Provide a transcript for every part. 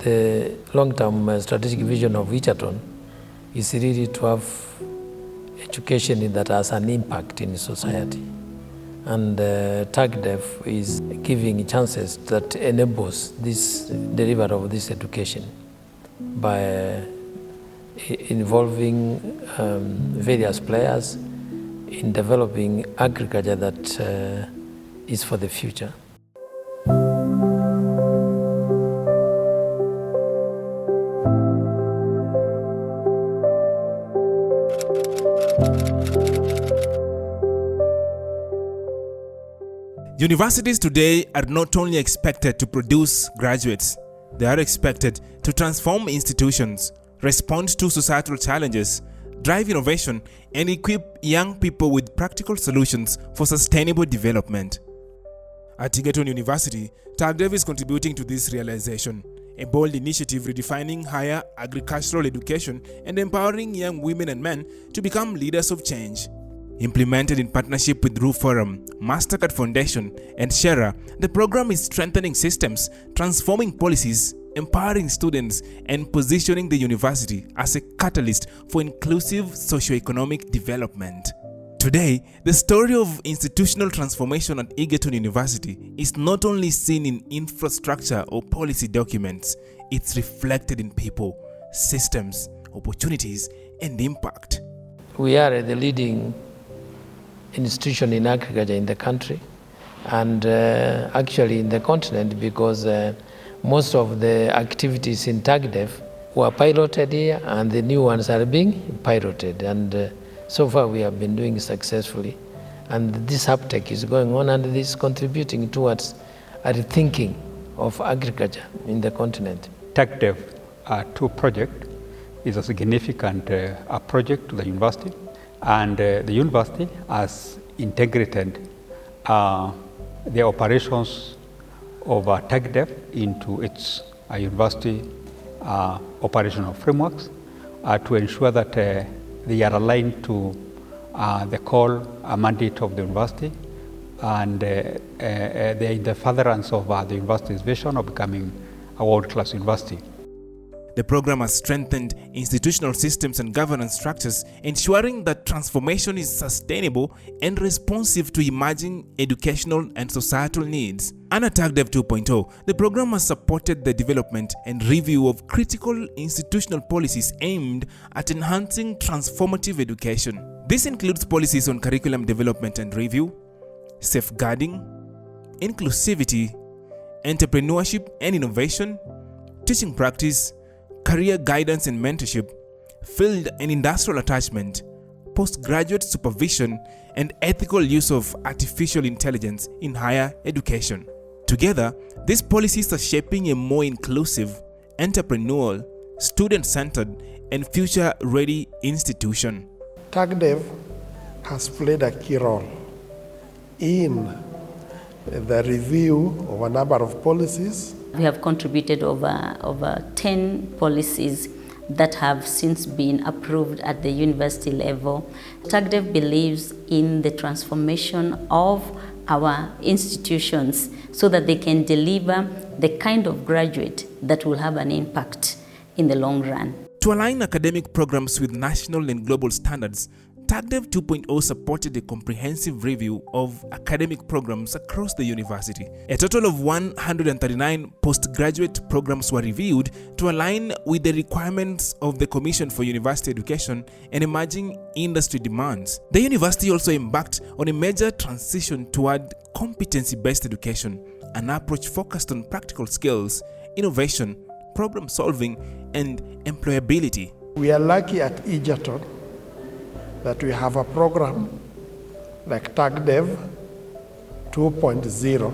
The long-term strategic vision of Egerton is really to have education that has an impact in society. And TAGDev is giving chances that enables this delivery of this education by involving various players in developing agriculture that is for the future. Universities today are not only expected to produce graduates, they are expected to transform institutions, respond to societal challenges, drive innovation, and equip young people with practical solutions for sustainable development. At Egerton University, TAGDev is contributing to this realization, a bold initiative redefining higher agricultural education and empowering young women and men to become leaders of change. Implemented in partnership with Roof Forum, Mastercard Foundation, and Shera, the program is strengthening systems, transforming policies, empowering students, and positioning the university as a catalyst for inclusive socio-economic development. Today, the story of institutional transformation at Egerton University is not only seen in infrastructure or policy documents, it's reflected in people, systems, opportunities, and impact. We are the leading institution in agriculture in the country and actually in the continent, because most of the activities in TAGDev were piloted here and the new ones are being piloted, and so far we have been doing successfully, and this uptake is going on and this is contributing towards a rethinking of agriculture in the continent. TAGDev 2 project is a significant project to the university, and the university has integrated the operations of TAGDev into its university operational frameworks to ensure that they are aligned to the core mandate of the university, and they are in the furtherance of the university's vision of becoming a world-class university. The program has strengthened institutional systems and governance structures, ensuring that transformation is sustainable and responsive to emerging educational and societal needs. Under TAGDev 2.0, the program has supported the development and review of critical institutional policies aimed at enhancing transformative education. This includes policies on curriculum development and review, safeguarding, inclusivity, entrepreneurship and innovation, teaching practice, career guidance and mentorship, field and industrial attachment, postgraduate supervision, and ethical use of artificial intelligence in higher education. Together, these policies are shaping a more inclusive, entrepreneurial, student-centered, and future-ready institution. TAGDev has played a key role in the review of a number of policies. We have contributed over 10 policies that have since been approved at the university level. TAGDev believes in the transformation of our institutions so that they can deliver the kind of graduate that will have an impact in the long run. To align academic programs with national and global standards, TAGDev 2.0 supported a comprehensive review of academic programs across the university. A total of 139 postgraduate programs were reviewed to align with the requirements of the Commission for University Education and emerging industry demands. The university also embarked on a major transition toward competency-based education, an approach focused on practical skills, innovation, problem solving, and employability. We are lucky at Egerton that we have a program like TAGDev 2.0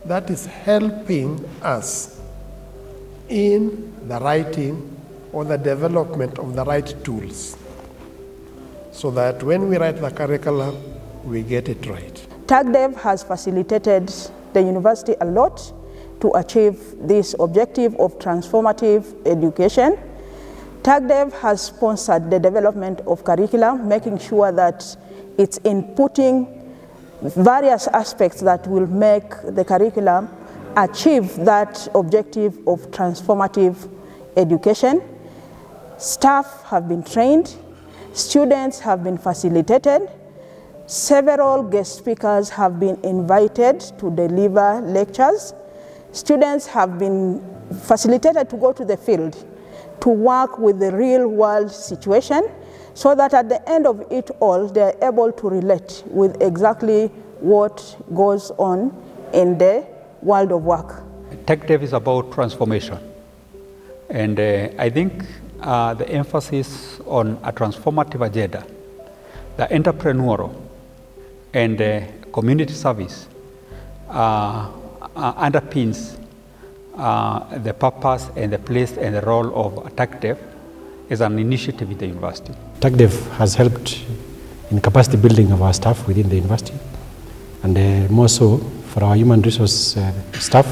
that is helping us in the writing or the development of the right tools, so that when we write the curriculum, we get it right. TAGDev has facilitated the university a lot to achieve this objective of transformative education. TAGDev has sponsored the development of curriculum, making sure that it's inputting various aspects that will make the curriculum achieve that objective of transformative education. Staff have been trained, students have been facilitated, several guest speakers have been invited to deliver lectures. Students have been facilitated to go to the field to work with the real world situation so that at the end of it all, they are able to relate with exactly what goes on in the world of work. TAGDev is about transformation. And I think the emphasis on a transformative agenda, the entrepreneurial and community service underpins the purpose and the place and the role of TAGDev as an initiative in the university. TAGDev has helped in capacity building of our staff within the university, and more so for our human resource staff,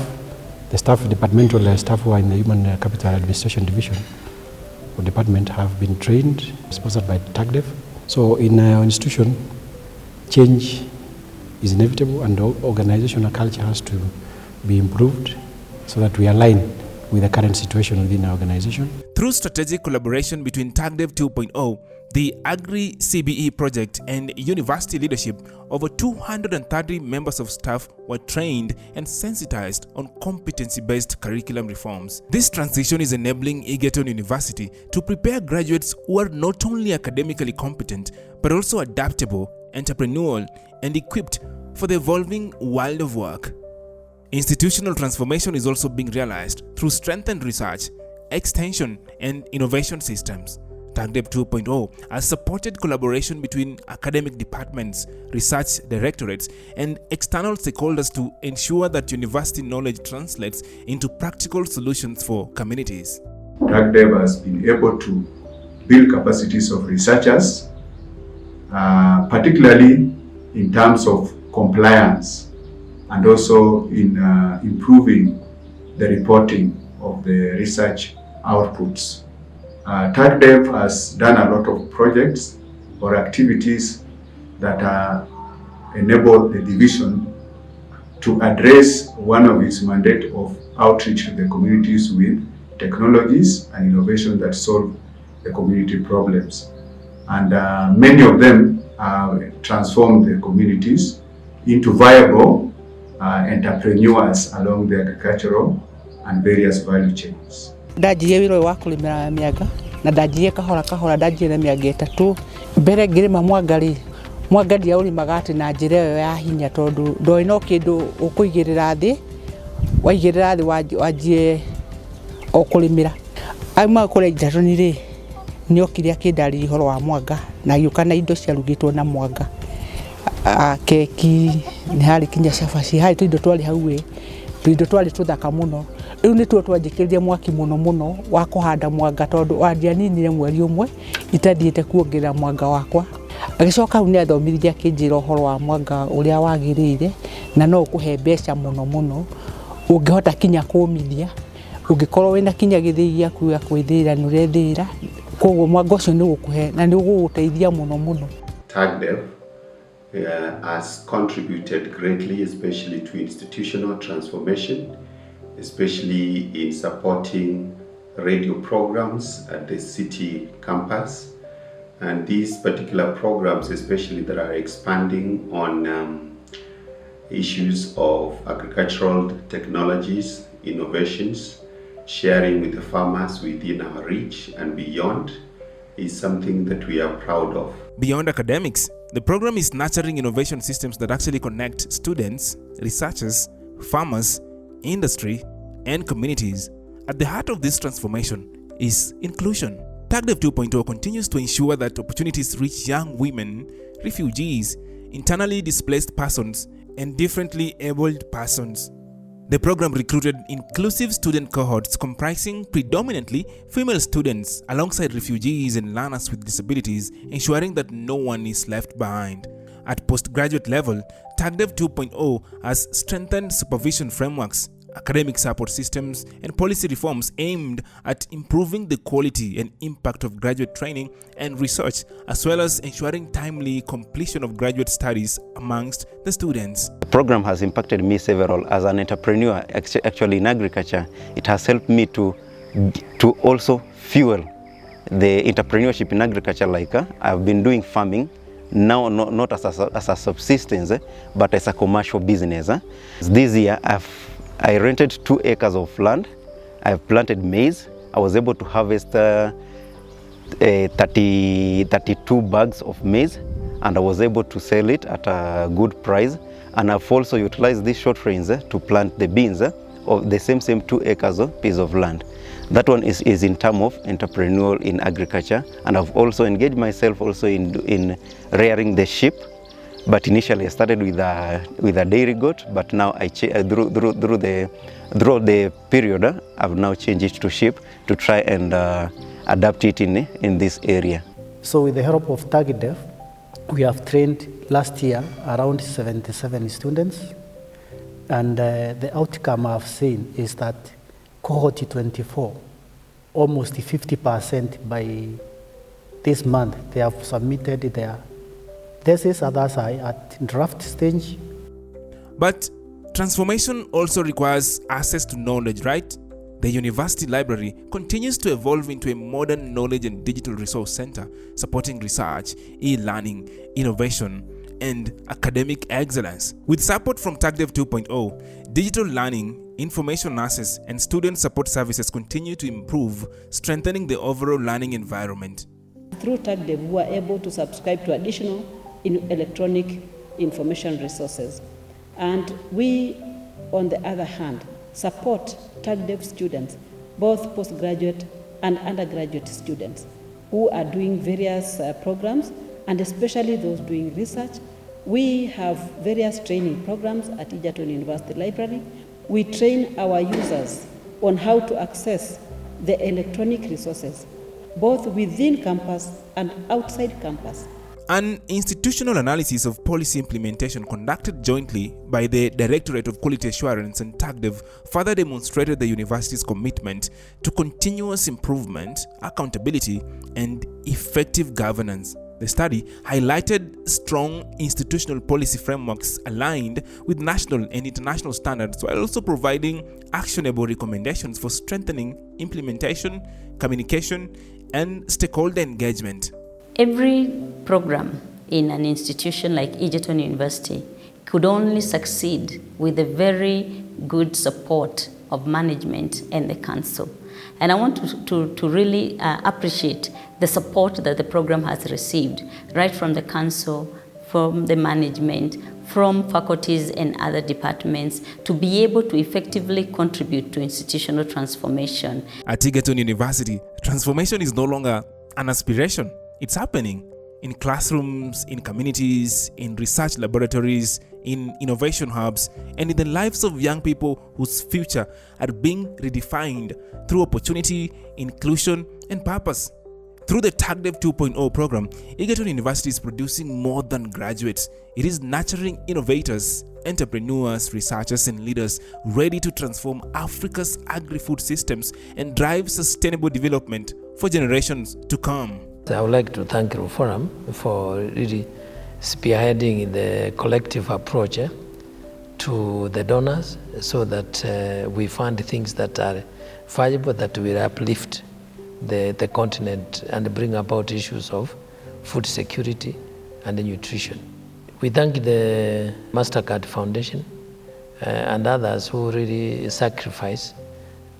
the staff, departmental staff who are in the Human Capital Administration Division or department have been trained, sponsored by TAGDev. So in our institution, change is inevitable and organizational culture has to be improved so that we align with the current situation within our organization. Through strategic collaboration between TAGDev 2.0, the Agri-CBE project and university leadership, over 230 members of staff were trained and sensitized on competency-based curriculum reforms. This transition is enabling Egerton University to prepare graduates who are not only academically competent, but also adaptable, entrepreneurial, and equipped for the evolving world of work. Institutional transformation is also being realized through strengthened research, extension, and innovation systems. TAGDev 2.0 has supported collaboration between academic departments, research directorates, and external stakeholders to ensure that university knowledge translates into practical solutions for communities. TAGDev has been able to build capacities of researchers, particularly in terms of compliance and also in improving the reporting of the research outputs. TAGDev has done a lot of projects or activities that enable the division to address one of its mandate of outreach to the communities with technologies and innovation that solve the community problems. And many of them transform the communities into viable entrepreneurs along the agricultural and various value chains. Ndajiye wiro wa kulimira mianga na ndajiye kahora ndajiye na mianga 3 mbere ngirima mwangari ya ulimaga ati na njira yo ya hinya tondu ndoi no kindu ukuigirira thi wajie okulimira aima kule Egerton ri ni okiria kindari horo wa mwanga na yuka na indo cia rugitwo na mwanga keki ni hari kinya cabaci hari tuindo twali hauwe tuindo twali tuthaka muno riu ni tuo twanjikiririe mwaki muno wa kuhanda mwanga tondu wandia ninire mweri umwe itathiite kuongerera mwanga wakwa agicoka ni athomithirie kinjira horo wa mwanga uria wagirire na no ukuhe mbeca muno ungihota kinya kumithia ungikorwo wina kinya githii yaku ya kwithira nurethira koguo mwanga ucio ni gukuhe na ni guguteithia muno. TAGDev has contributed greatly, especially to institutional transformation, especially in supporting radio programs at the city campus. And these particular programs, especially that are expanding on issues of agricultural technologies, innovations, sharing with the farmers within our reach and beyond, is something that we are proud of. Beyond academics, the program is nurturing innovation systems that actually connect students, researchers, farmers, industry, and communities. At the heart of this transformation is inclusion. TAGDev 2.0 continues to ensure that opportunities reach young women, refugees, internally displaced persons, and differently abled persons. The program recruited inclusive student cohorts comprising predominantly female students alongside refugees and learners with disabilities, ensuring that no one is left behind. At postgraduate level, TAGDev 2.0 has strengthened supervision frameworks, academic support systems, and policy reforms aimed at improving the quality and impact of graduate training and research, as well as ensuring timely completion of graduate studies amongst the students. The program has impacted me several. As an entrepreneur, actually in agriculture, it has helped me to also fuel the entrepreneurship in agriculture. Like I've been doing farming, now not as a subsistence, but as a commercial business. This year I rented 2 acres of land. I've planted maize. I was able to harvest 32 bags of maize, and I was able to sell it at a good price. And I've also utilized these short rains to plant the beans of the same 2 acres of piece of land. That one is in terms of entrepreneurial in agriculture, and I've also engaged myself also in rearing the sheep. But initially I started with a dairy goat, but now through the period I've now changed it to sheep to try and adapt it in this area. So with the help of TAGDev, we have trained last year around 77 students, and the outcome I've seen is that cohort 24, almost 50% by this month, they have submitted their thesis, others are at draft stage. But transformation also requires access to knowledge, right? The university library continues to evolve into a modern knowledge and digital resource center, supporting research, e-learning, innovation, and academic excellence. With support from TAGDev 2.0, digital learning, information access, and student support services continue to improve, strengthening the overall learning environment. Through TAGDev, we were able to subscribe to additional electronic information resources. And we, on the other hand, support TAGDev students, both postgraduate and undergraduate students, who are doing various programs, and especially those doing research. We have various training programs at Egerton University Library. We train our users on how to access the electronic resources, both within campus and outside campus. An institutional analysis of policy implementation conducted jointly by the Directorate of Quality Assurance and TAGDev further demonstrated the university's commitment to continuous improvement, accountability, and effective governance. The study highlighted strong institutional policy frameworks aligned with national and international standards, while also providing actionable recommendations for strengthening implementation, communication, and stakeholder engagement. Every program in an institution like Egerton University could only succeed with the very good support of management and the council. And I want to really appreciate the support that the program has received, right from the council, from the management, from faculties and other departments, to be able to effectively contribute to institutional transformation. At Egerton University, transformation is no longer an aspiration. It's happening in classrooms, in communities, in research laboratories, in innovation hubs, and in the lives of young people whose future are being redefined through opportunity, inclusion, and purpose. Through the TAGDev 2.0 program, Egerton University is producing more than graduates. It is nurturing innovators, entrepreneurs, researchers, and leaders ready to transform Africa's agri-food systems and drive sustainable development for generations to come. I would like to thank Forum for really spearheading the collective approach to the donors, so that we fund things that are valuable, that will uplift the continent and bring about issues of food security and nutrition. We thank the MasterCard Foundation and others who really sacrifice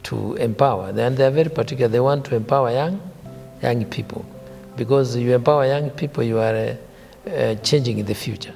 to empower. And they're very particular. They want to empower young people. Because you empower young people, you are changing the future.